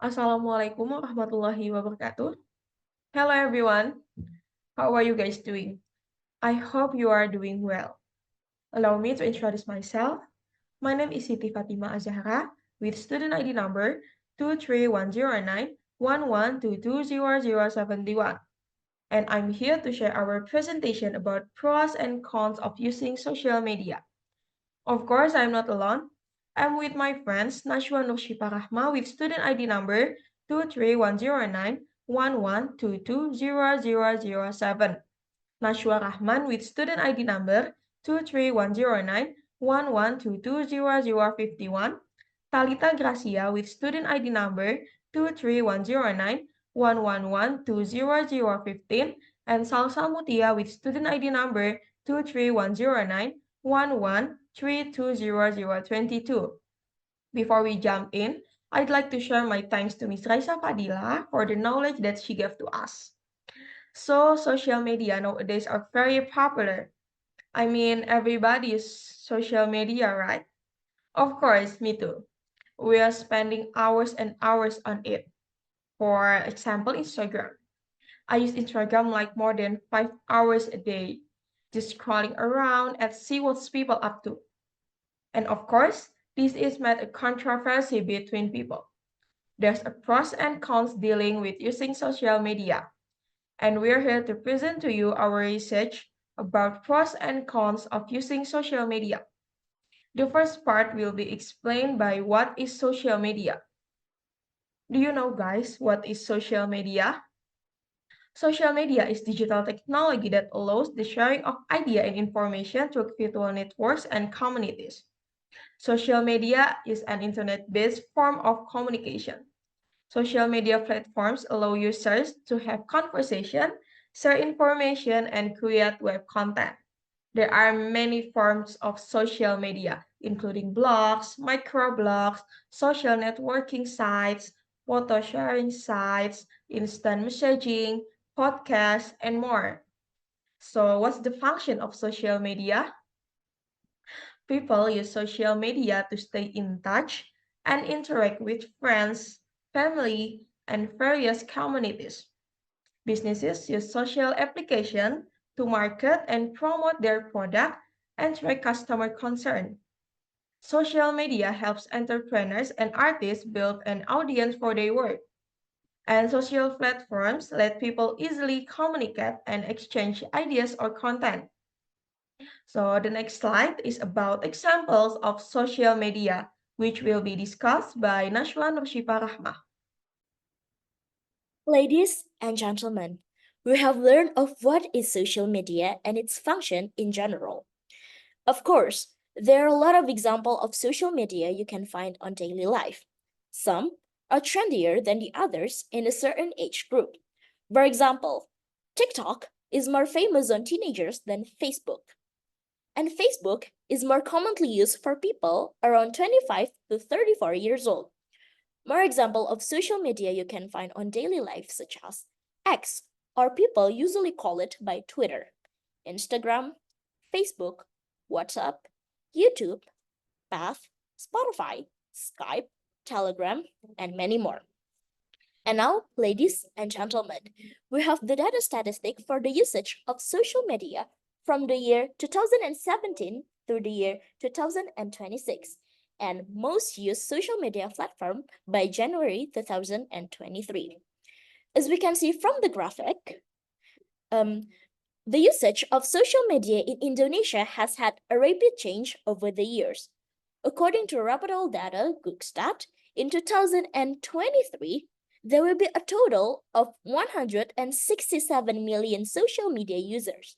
Assalamualaikum warahmatullahi wabarakatuh. Hello everyone. How are you guys doing? I hope you are doing well. Allow me to introduce myself. My name is Siti Fatimah Azzahra with student ID number 2310911220071, and I'm here to share our presentation about pros and cons of using social media. Of course, I'm not alone. I'm with my friends Nasywa Rahman with student ID number 2310911220007. Nasywa Rahman with student ID number 2310911220051. Talita Gracia with student ID number 2310911120015, and Shalsa Mutia with student ID number 2310911320022. Before we jump in, I'd like to share my thanks to Miss Raisa Fadila for the knowledge that she gave to us. So, social media nowadays are very popular. I mean, everybody is social media, right? Of course, me too. We are spending hours and hours on it. For example, Instagram. I use Instagram like more than 5 hours a day, just scrolling around and see what people up to. And of course, this is made a controversy between people. There's a pros and cons dealing with using social media. And we're here to present to you our research about pros and cons of using social media. The first part will be explained by what is social media. Do you know, guys, what is social media? Social media is digital technology that allows the sharing of idea and information through virtual networks and communities. Social media is an internet-based form of communication. Social media platforms allow users to have conversation, share information, and create web content. There are many forms of social media, including blogs, microblogs, social networking sites, photo sharing sites, instant messaging, podcasts, and more. So, what's the function of social media? People use social media to stay in touch and interact with friends, family, and various communities. Businesses use social application to market and promote their product and track customer concern. Social media helps entrepreneurs and artists build an audience for their work. And social platforms let people easily communicate and exchange ideas or content. So the next slide is about examples of social media, which will be discussed by Nashwan Rahmah. Ladies and gentlemen, we have learned of what is social media and its function in general. Of course, there are a lot of examples of social media you can find on daily life. Some are trendier than the others in a certain age group. For example, TikTok is more famous on teenagers than Facebook. And Facebook is more commonly used for people around 25 to 34 years old. More example of social media you can find on daily life such as X, or people usually call it by Twitter, Instagram, Facebook, WhatsApp, YouTube, Path, Spotify, Skype, Telegram, and many more. And now, ladies and gentlemen, we have the data statistic for the usage of social media from the year 2017 through the year 2026 and most used social media platform by January 2023. As we can see from the graphic, the usage of social media in Indonesia has had a rapid change over the years. According to reputable data, Googstat, in 2023, there will be a total of 167 million social media users.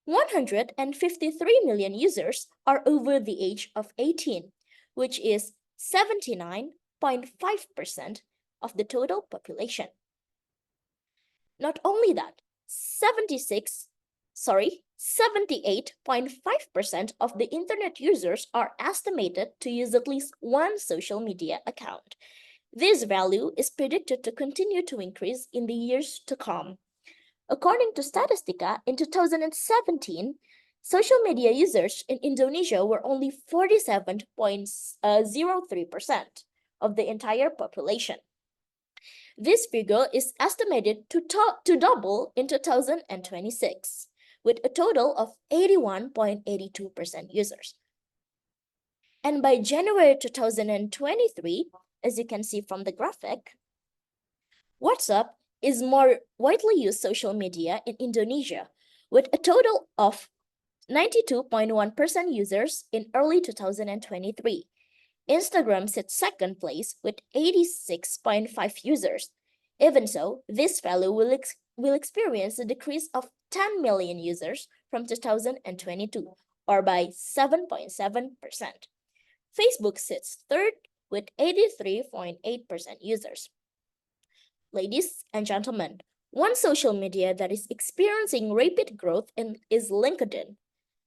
153 million users are over the age of 18, which is 79.5% of the total population. Not only that, 78.5% of the internet users are estimated to use at least one social media account. This value is predicted to continue to increase in the years to come. According to Statistica, in 2017, social media users in Indonesia were only 47.03% of the entire population. This figure is estimated to double in 2026, with a total of 81.82% users. And by January 2023, as you can see from the graphic, WhatsApp is more widely used social media in Indonesia, with a total of 92.1% users in early 2023. Instagram sits second place with 86.5 users. Even so, this value will experience a decrease of 10 million users from 2022, or by 7.7%. Facebook sits third with 83.8% users. Ladies and gentlemen, one social media that is experiencing rapid growth is LinkedIn.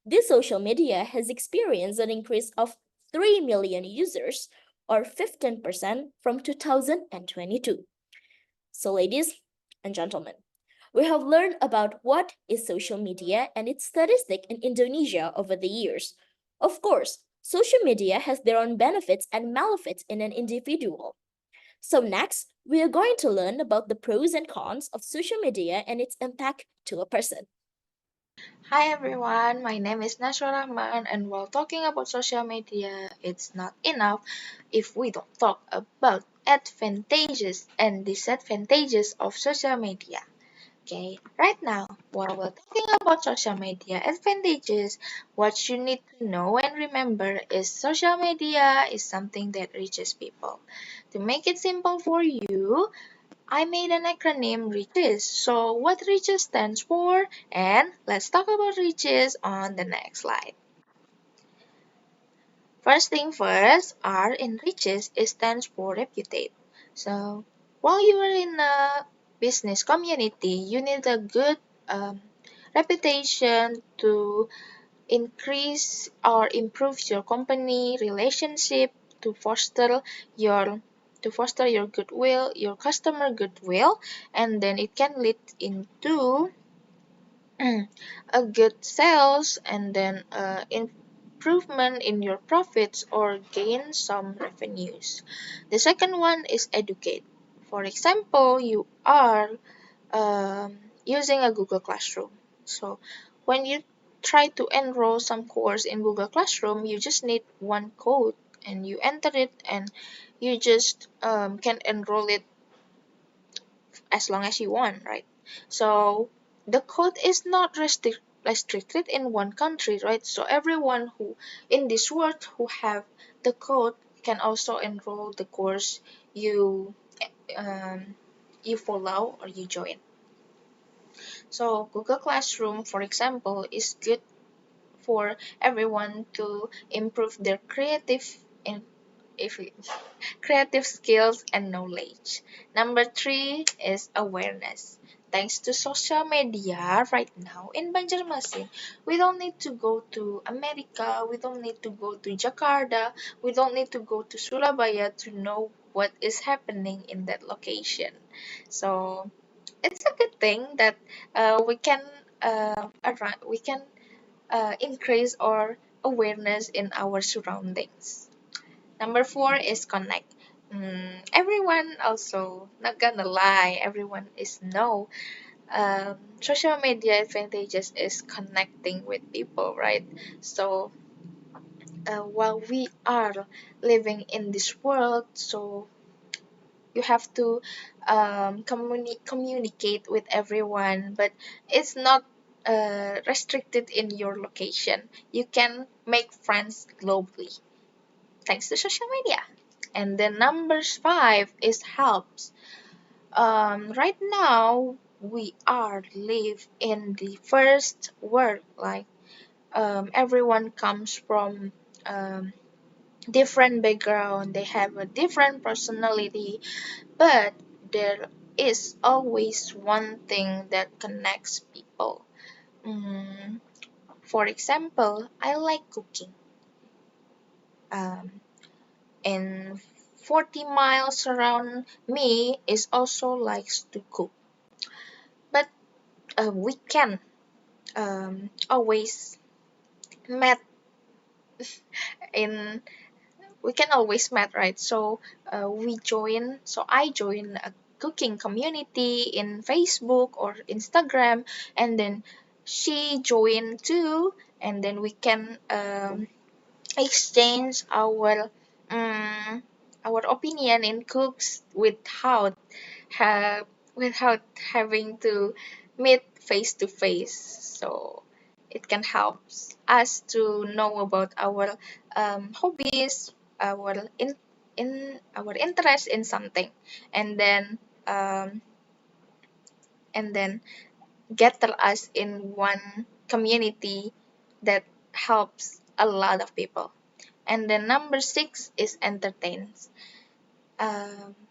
This social media has experienced an increase of 3 million users, or 15% from 2022. So, ladies and gentlemen, we have learned about what is social media and its statistic in Indonesia over the years. Of course, social media has their own benefits and malefits in an individual. So, next, we are going to learn about the pros and cons of social media and its impact to a person. Hi everyone, my name is Nasywa Rahman, and while talking about social media, it's not enough if we don't talk about advantages and disadvantages of social media. Okay, right now, while we're talking about social media advantages, what you need to know and remember is social media is something that reaches people. To make it simple for you, I made an acronym REACHES. So what REACHES stands for? And let's talk about REACHES on the next slide. First thing first, R in REACHES it stands for reputate. So while you are in a business community, you need a good reputation to increase or improve your company relationship to your foster your goodwill, your customer goodwill, and then it can lead into a good sales and then improvement in your profits or gain some revenues. The second one is educate. For example, you are using a Google Classroom. So when you try to enroll some course in Google Classroom, you just need one code and you enter it and you just can enroll it as long as you want, right? So the code is not restricted in one country, right? So everyone who in this world who have the code can also enroll the course you um, you follow or you join. So Google Classroom, for example, is good for everyone to improve their if creative skills and knowledge. Number three is awareness. Thanks to social media right now in Banjarmasin, we don't need to go to America, we don't need to go to Jakarta, we don't need to go to Surabaya to know what is happening in that location. So it's a good thing that we can increase our awareness in our surroundings. Number four is connect. Everyone also not gonna lie, everyone is no. Social media advantages is connecting with people, right? So while we are living in this world, so you have to communicate with everyone, but it's not restricted in your location. You can make friends globally thanks to social media. And then number five is helps. Right now we are live in the first world, like everyone comes from different background, they have a different personality, but there is always one thing that connects people. Mm, for example, I like cooking. Um, and 40 miles around me is also likes to cook. But we can always met in we can always met, right? So I join a cooking community in Facebook or Instagram, and then she joined too, and then we can exchange our opinion in cooks ha- without having to meet face to face. So it can help us to know about our hobbies, our interest in something, and then um, and then gather us in one community that helps a lot of people. And then number six is entertains.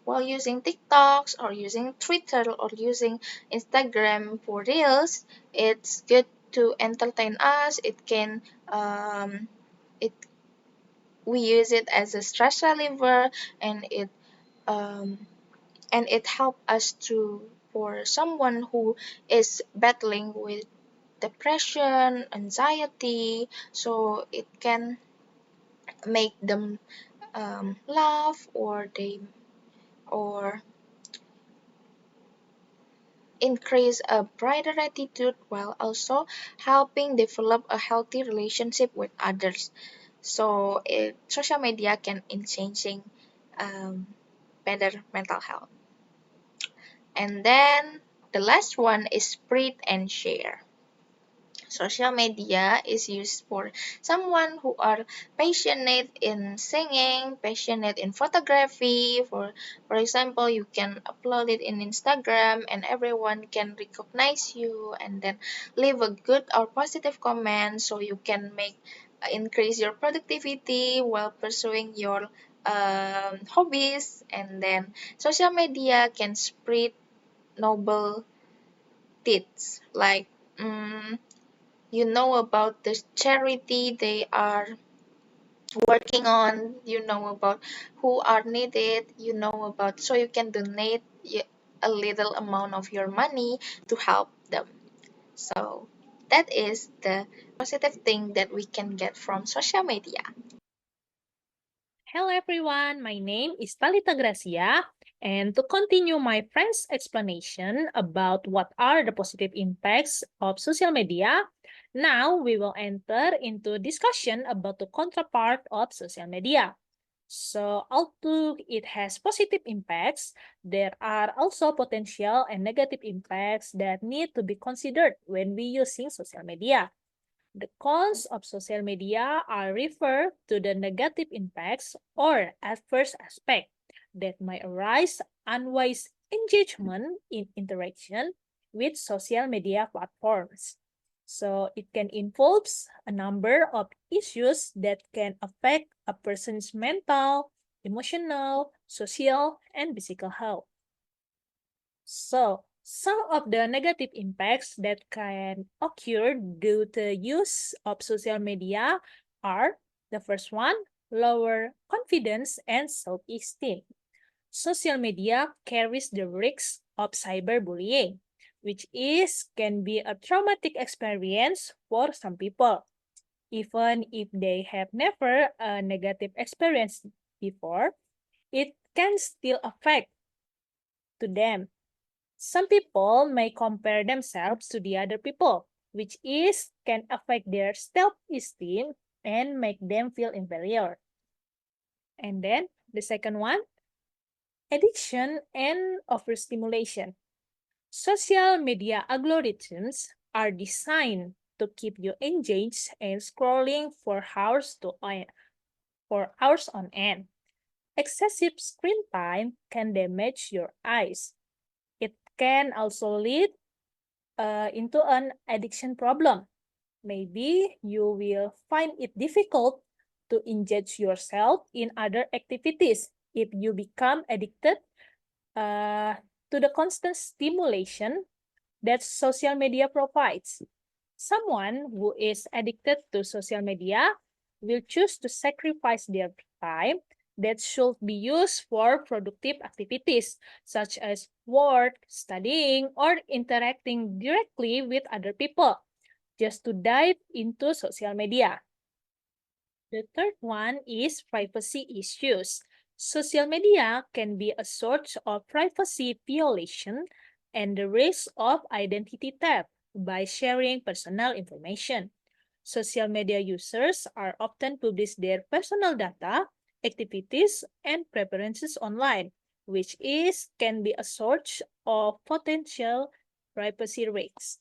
While using TikToks or using Twitter or using Instagram for reels, it's good to entertain us. It we use it as a stress reliever, and um, it help us to for someone who is battling with depression, anxiety, so it can make them laugh, or increase a brighter attitude, while also helping develop a healthy relationship with others. So social media can in changing um, better mental health. And then the last one is spread and share. Social media is used for someone who are passionate in singing, passionate in photography. For example, you can upload it in Instagram and everyone can recognize you and then leave a good or positive comment, so you can make increase your productivity while pursuing your hobbies. And then social media can spread noble deeds like you know about the charity they are working on, you know about who are needed, you know about, so you can donate a little amount of your money to help them. So that is the positive thing that we can get from social media. Hello everyone, my name is Talita Gracia, and to continue my friend's explanation about what are the positive impacts of social media, now we will enter into discussion about the counterpart of social media. So, although it has positive impacts, there are also potential and negative impacts that need to be considered when we using social media. The cons of social media are referred to the negative impacts or adverse aspect that might arise unwise engagement in interaction with social media platforms. So it can involve a number of issues that can affect a person's mental, emotional, social, and physical health. So, some of the negative impacts that can occur due to use of social media are the first one, lower confidence and self-esteem. Social media carries the risk of cyberbullying, which can be a traumatic experience for some people, even if they have never a negative experience before. It can still affect to them. Some people may compare themselves to the other people, which can affect their self-esteem and make them feel inferior. And then the second one, addiction and overstimulation. Social media algorithms are designed to keep you engaged and scrolling for hours on end. Excessive screen time can damage your eyes. It can also lead into an addiction problem. Maybe you will find it difficult to engage yourself in other activities if you become addicted uh, to the constant stimulation that social media provides. Someone who is addicted to social media will choose to sacrifice their time that should be used for productive activities such as work, studying, or interacting directly with other people just to dive into social media. The third one is privacy issues. Social media can be a source of privacy violation and the risk of identity theft by sharing personal information. Social media users are often publish their personal data, activities, and preferences online, which can be a source of potential privacy risks.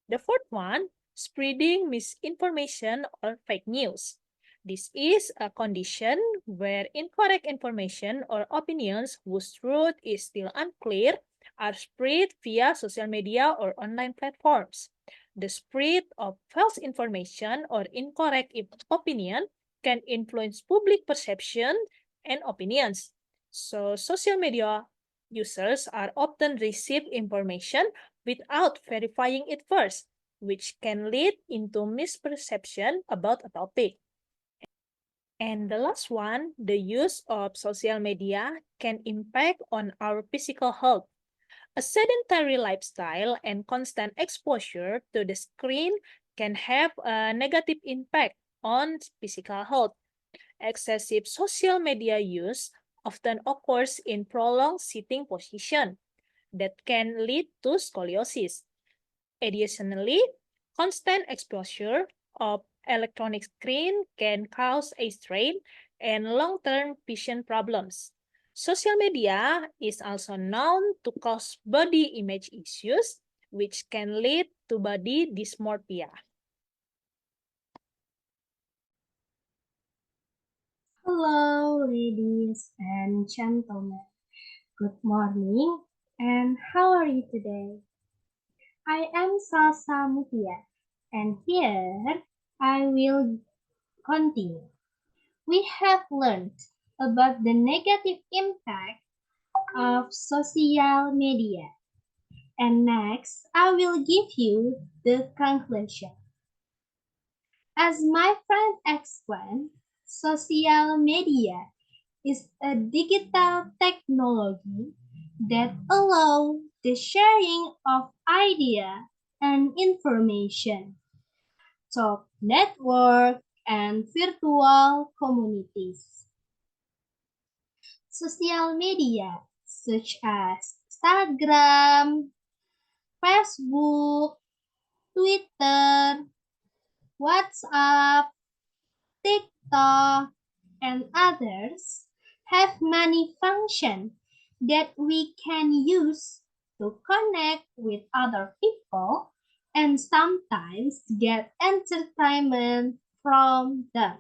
The fourth one, spreading misinformation or fake news. This is a condition where incorrect information or opinions whose truth is still unclear are spread via social media or online platforms. The spread of false information or incorrect opinion can influence public perception and opinions. So, social media users are often receive information without verifying it first, which can lead into misperception about a topic. And the last one, the use of social media can impact on our physical health. A sedentary lifestyle and constant exposure to the screen can have a negative impact on physical health. Excessive social media use often occurs in prolonged sitting position that can lead to scoliosis. Additionally, constant exposure of electronic screen can cause a strain and long-term vision problems. Social media is also known to cause body image issues, which can lead to body dysmorphia. Hello, ladies and gentlemen. Good morning, and how are you today? I am Shalsa Mutia, and here I will continue. We have learned about the negative impact of social media, and next I will give you the conclusion. As my friend explained, social media is a digital technology that allows the sharing of ideas and information, talk network, and virtual communities. Social media such as Instagram, Facebook, Twitter, WhatsApp, TikTok, and others have many functions that we can use to connect with other people and sometimes get entertainment from them.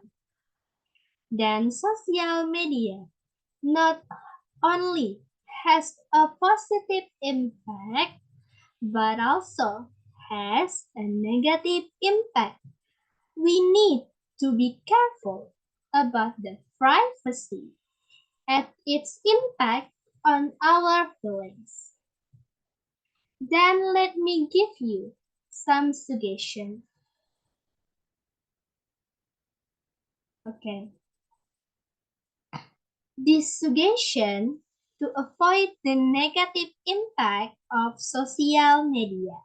Then social media not only has a positive impact but also has a negative impact. We need to be careful about the privacy and its impact on our feelings. Then let me give you some suggestions. Okay. This suggestion to avoid the negative impact of social media.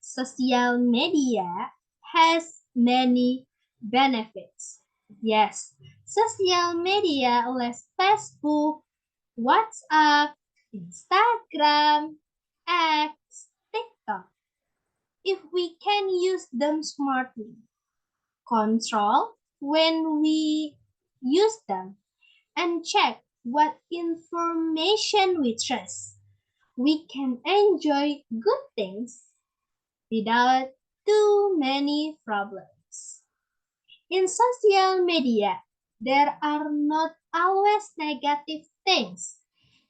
Social media has many benefits. Yes, social media like Facebook, WhatsApp, Instagram, X, TikTok. If we can use them smartly, control when we use them, and check what information we trust, we can enjoy good things without too many problems. In social media, there are not always negative things.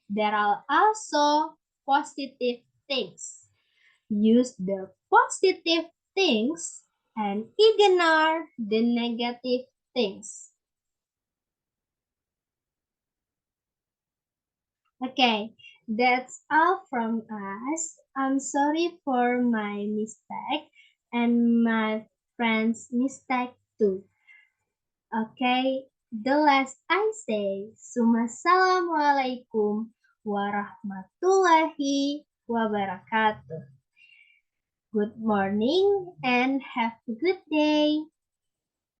There are also positive things. Use the positive things and ignore the negative things. Okay, that's all from us. I'm sorry for my mistake and my friend's mistake too. Okay, the last I say, Assalamualaikum warahmatullahi wabarakatuh. Good morning and have a good day.